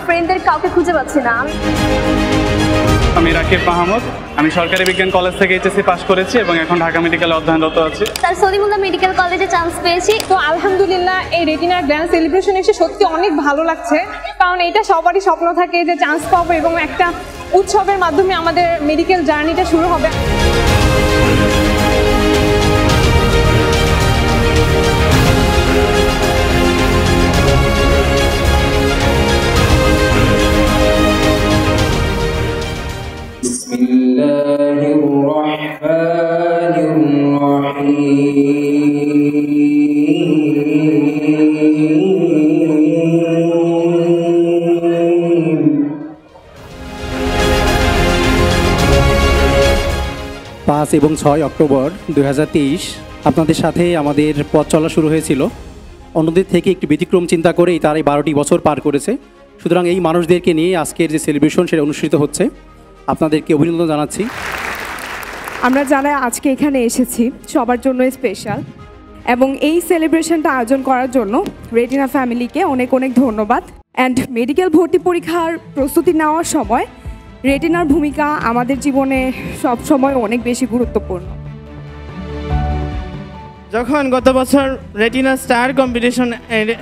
ফ্রেন্ডদের কাউকে খুঁজে পাচ্ছি না। আমি রাকিব মাহমুদ, আমি সরকারি বিজ্ঞান কলেজ থেকে এইচএসসি পাস করেছি এবং এখন ঢাকা মেডিকেলে অধ্যয়নরত আছি। স্যার সলিমুল্লাহ মেডিকেল কলেজে চান্স পেয়েছি। তো আলহামদুলিল্লাহ এই রেটিনার গ্র্যান্ড সেলিব্রেশন এসে সত্যি অনেক ভালো লাগছে, কারণ এটা সবারই স্বপ্ন থাকে যে চান্স পাবো এবং একটা উৎসবের মাধ্যমে আমাদের মেডিকেল জার্নিটা শুরু হবে। পাঁচ এবং 6 অক্টোবর 2023 আপনাদের সাথে আমাদের পথ চলা শুরু হয়েছিল। অন্যদের থেকে একটু ব্যতিক্রম চিন্তা করেই তার এই 12টি বছর পার করেছে। সুতরাং এই মানুষদেরকে নিয়ে আজকের যে সেলিব্রেশন সেটা অনুষ্ঠিত হচ্ছে, আপনাদেরকে অভিনন্দন জানাচ্ছি। আমরা যারা আজকে এখানে এসেছি সবার জন্য স্পেশাল, এবং এই সেলিব্রেশনটা আয়োজন করার জন্য রেটিনা ফ্যামিলিকে অনেক অনেক ধন্যবাদ। অ্যান্ড মেডিকেল ভর্তি পরীক্ষার প্রস্তুতি নেওয়ার সময় রেটিনার ভূমিকা আমাদের জীবনে সব সময় অনেক বেশি গুরুত্বপূর্ণ। যখন গত বছর রেটিনা স্টার কম্পিটিশন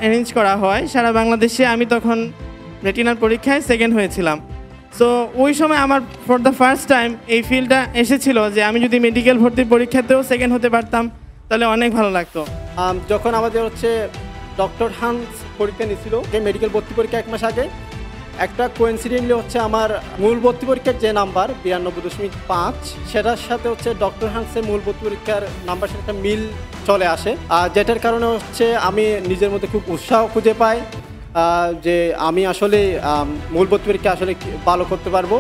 অ্যারেঞ্জ করা হয় সারা বাংলাদেশে, আমি তখন রেটিনার পরীক্ষায় সেকেন্ড হয়েছিলাম। সো ওই সময় আমার ফর দ্য ফার্স্ট টাইম এই ফিলটা এসেছিল যে আমি যদি মেডিকেল ভর্তির পরীক্ষাতেও সেকেন্ড হতে পারতাম তাহলে অনেক ভালো লাগতো। যখন আমাদের ডক্টর হান্স পরীক্ষা নিয়েছিল মেডিকেল ভর্তি পরীক্ষা 1 মাস আগে, একটা কোইন্সিডেন্টলি আমার মূল ভর্তি পরীক্ষার যে নাম্বার 92.5 সেটার সাথে ডক্টর হান্সের মূল ভর্তি পরীক্ষার নাম্বার সাথে একটা মিল চলে আসে, যেটার কারণে আমি নিজের মধ্যে খুব উৎসাহ খুঁজে পাই যে আমি আসলে মূল ভর্তি পরীক্ষা আসলে ভালো করতে পারবো।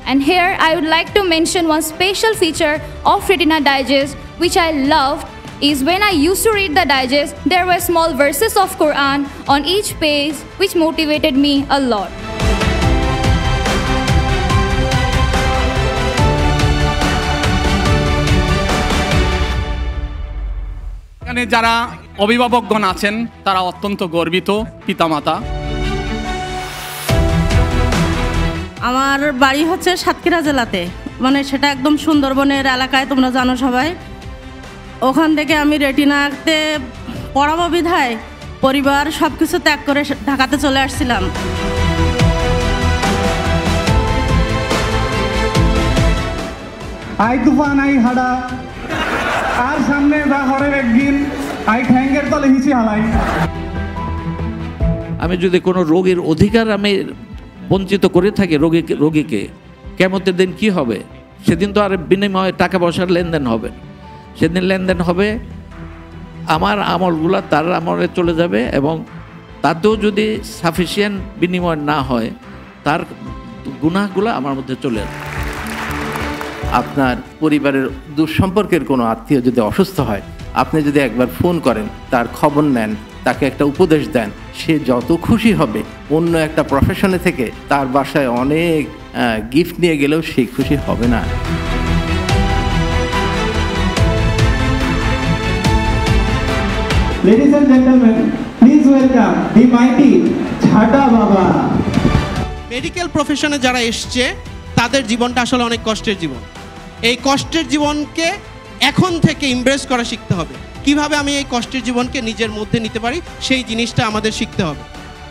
And here I would like to mention one special feature of Retina Digest which I loved is when I used to read the digest, there were small verses of Quran on each page which motivated me a lot. এখানে যারা অভিভাবকগণ আছেন তারা অত্যন্ত গর্বিত পিতামাতা। আমার বাড়ি হচ্ছে সাতক্ষীরা জেলাতে, মানে সেটা একদম সুন্দরবনের এলাকায়, তোমরা জানো সবাই। ওখান থেকে আমি রেটিনাতে পড়াবো বিধায় পরিবার সব কিছু ত্যাগ করে ঢাকাতে চলে আসছিলাম। আই তুফান আই হাডা আর সামনে যা হরের একদিন আই ঠ্যাঙ্গের তলে হিচি হালাই। আমি যদি কোনো রোগীর অধিকার আমি বঞ্চিত করে থাকি রোগীকে, কিয়ামতের দিন কি হবে? সেদিন তো আর বিনিময়ে টাকা পয়সার লেনদেন হবে, সেদিন লেনদেন হবে আমার আমলগুলো তার আমলে চলে যাবে, এবং তাতেও যদি সাফিসিয়েন্ট বিনিময় না হয় তার গুনাহগুলো আমার মধ্যে চলে আসবে। আপনার পরিবারের দুঃসম্পর্কের কোনো আত্মীয় যদি অসুস্থ হয়, আপনি যদি একবার ফোন করেন, তার খবর নেন, তাকে একটা উপদেশ দেন, সে যত খুশি হবে। অন্য একটা প্রফেশনে থেকে তার বাসায় অনেক গিফট নিয়ে গেলেও সে খুশি হবে না। Ladies and gentlemen, please welcome the mighty ঝাটা বাবা। মেডিকেল প্রফেশনে যারা এসছে তাদের জীবনটা আসলে অনেক কষ্টের জীবন। এই কষ্টের জীবনকে এখন থেকে এমব্রেস করা শিখতে হবে। কিভাবে আমি এই কষ্টের জীবনকে নিজের মধ্যে নিতে পারি সেই জিনিসটা আমাদের শিখতে হবে।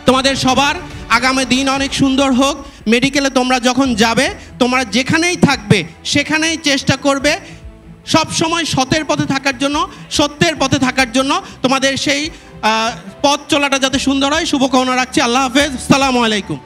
তোমাদের সবার আগামী দিন অনেক সুন্দর হোক। মেডিকেলে তোমরা যখন যাবে, তোমরা যেখানেই থাকবে সেখানেই চেষ্টা করবে সব সময় সতের পথে থাকার জন্য, সত্যের পথে থাকার জন্য। তোমাদের সেই পথ চলাটা যাতে সুন্দর হয় শুভকামনা রাখছি। আল্লাহ হাফেজ, আসসালামু আলাইকুম।